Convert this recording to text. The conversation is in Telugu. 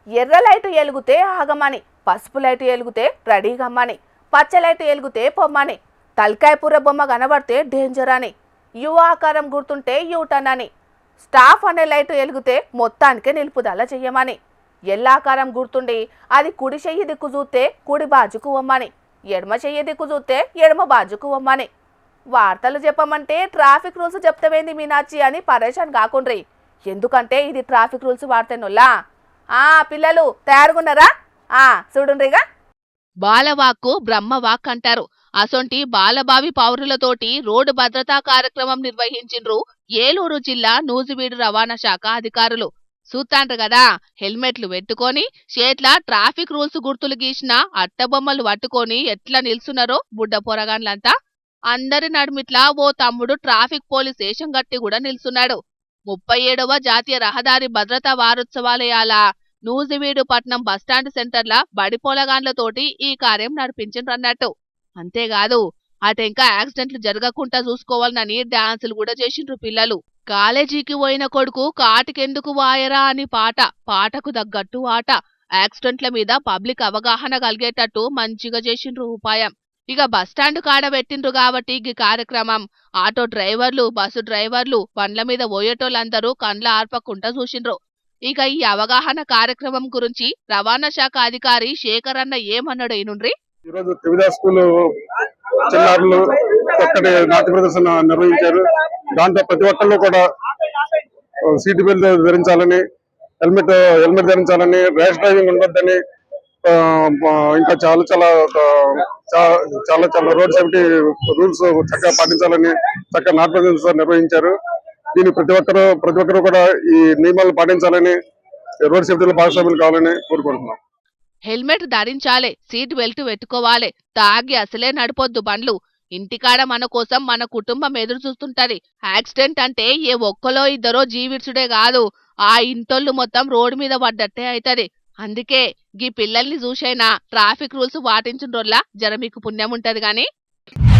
ఎర్ర లైటు ఎలుగుతే ఆగమని, పసుపు లైటు ఎలుగుతే రెడీగమ్మని, పచ్చ లైటు ఎలుగుతే పొమ్మని, తలకాయపూర బొమ్మ కనబడితే డేంజర్ అని, యువ ఆకారం గుర్తుంటే యూటర్న్ అని, స్టాఫ్ అనే లైటు ఎలుగుతే మొత్తానికే నిలుపుదల చెయ్యమని, ఎల్లాకారం గుర్తుండి అది కుడి చెయ్యి దిక్కు చూస్తే కుడి బాజుకు వమ్మని, ఎడమ చెయ్యి దిక్కు చూస్తే ఎడమ బాజుకు వమ్మని. వార్తలు చెప్పమంటే ట్రాఫిక్ రూల్స్ చెప్తావేంది మీనాచి అని పరేషాన్ కాకుండ్రి. ఎందుకంటే ఇది ట్రాఫిక్ రూల్స్ వాడితేనొల్లా. పిల్లలు తయారుగున్నారా? చూడుండ్రిగా. బాలవాక్కు బ్రహ్మవాక్ అంటారు. అసొంటి బాలబావి పౌరులతోటి రోడ్డు భద్రతా కార్యక్రమం నిర్వహించిండ్రు ఏలూరు జిల్లా నూజివీడు రవాణా శాఖ అధికారులు. చూస్తాండ్రు కదా, హెల్మెట్లు పెట్టుకొని చేట్ల ట్రాఫిక్ రూల్స్ గుర్తులు గీసిన అట్టబొమ్మలు పట్టుకొని ఎట్లా నిల్చున్నారో బుడ్డ పొరగాన్లంతా. అందరి నడుమిట్లా ఓ తమ్ముడు ట్రాఫిక్ పోలీస్ స్టేషన్ గట్టి కూడా నిల్చున్నాడు. 37వ జాతీయ రహదారి భద్రతా వారోత్సవాలయాల నూజివీడు పట్నం బస్టాండ్ సెంటర్ల బడి పొలగాన్లతోటి ఈ కార్యం నడిపించిండ్రన్నట్టు. అంతేకాదు, అటెంకా యాక్సిడెంట్లు జరగకుండా చూసుకోవాలని డాన్సులు కూడా చేసిండ్రు పిల్లలు. కాలేజీకి పోయిన కొడుకు కాటికెందుకు వాయరా అని పాటకు తగ్గట్టు ఆట. యాక్సిడెంట్ల మీద పబ్లిక్ అవగాహన కలిగేటట్టు మంచిగా చేసిండ్రు ఉపాయం. ఇక బస్టాండ్ కాడ పెట్టిండ్రు కాబట్టి ఈ కార్యక్రమం ఆటో డ్రైవర్లు, బస్సు డ్రైవర్లు, బండ్ల మీద పోయేటోళ్ళందరూ కండ్ల ఆర్పకుండా చూసిండ్రు. ఇక ఈ అవగాహన కార్యక్రమం గురించి రవాణా శాఖ అధికారి శేఖర్ అన్న ఏమన్నాడు ఏనుండ్రి. ఈరోజు త్రివిధ స్కూల్ చిన్నారులు చక్కటి నాట్య ప్రదర్శన నిర్వహించారు. దాంతో ప్రతి ఒక్కళ్ళు కూడా సీట్ బెల్ట్ ధరించాలని, హెల్మెట్ ధరించాలని, ర్యాష్ డ్రైవింగ్ ఉండొద్దని, ఇంకా చాలా చాలా చాలా చాలా రోడ్ సేఫ్టీ రూల్స్ చక్కగా పాటించాలని చక్కగా నాట్య ప్రదర్శన నిర్వహించారు. దీన్ని ప్రతి ఒక్కరు కూడా ఈ నియమాలను పాటించాలని, రోడ్ సేఫ్టీలో భాగస్వాములు కావాలని కోరుకుంటున్నాం. హెల్మెట్ ధరించాలే, సీట్ బెల్ట్ పెట్టుకోవాలి, తాగి అసలే నడిపొద్దు బండ్లు. ఇంటికాడ మన కోసం మన కుటుంబం ఎదురు చూస్తుంటది. యాక్సిడెంట్ అంటే ఏ ఒక్కలో ఇద్దరో జీవిడ్చుడే కాదు, ఆ ఇంటోళ్ళు మొత్తం రోడ్డు మీద పడ్డట్టే అవుతది. అందుకే గీ పిల్లల్ని చూసైనా ట్రాఫిక్ రూల్స్ పాటించుండ్రోల్లా జర మీకు పుణ్యం ఉంటది గాని.